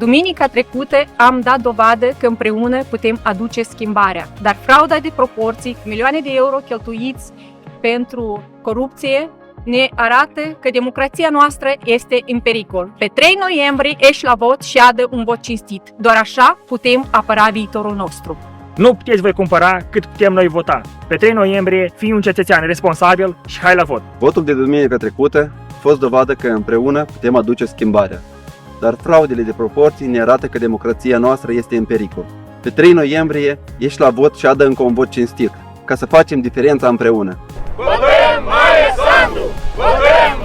Duminica trecută am dat dovadă că împreună putem aduce schimbarea, dar frauda de proporții, milioane de euro cheltuiți pentru corupție, ne arată că democrația noastră este în pericol. Pe 3 noiembrie ieși la vot și adă un vot cinstit. Doar așa putem apăra viitorul nostru. Nu puteți voi cumpăra cât putem noi vota. Pe 3 noiembrie fii un cetățean responsabil și hai la vot. Votul de duminica trecută a fost dovadă că împreună putem aduce schimbarea. Dar fraudele de proporții ne arată că democrația noastră este în pericol. Pe 3 noiembrie ieși la vot și adă încă un vot cinstit, ca să facem diferența împreună. Votăm Maia Sandu! Votăm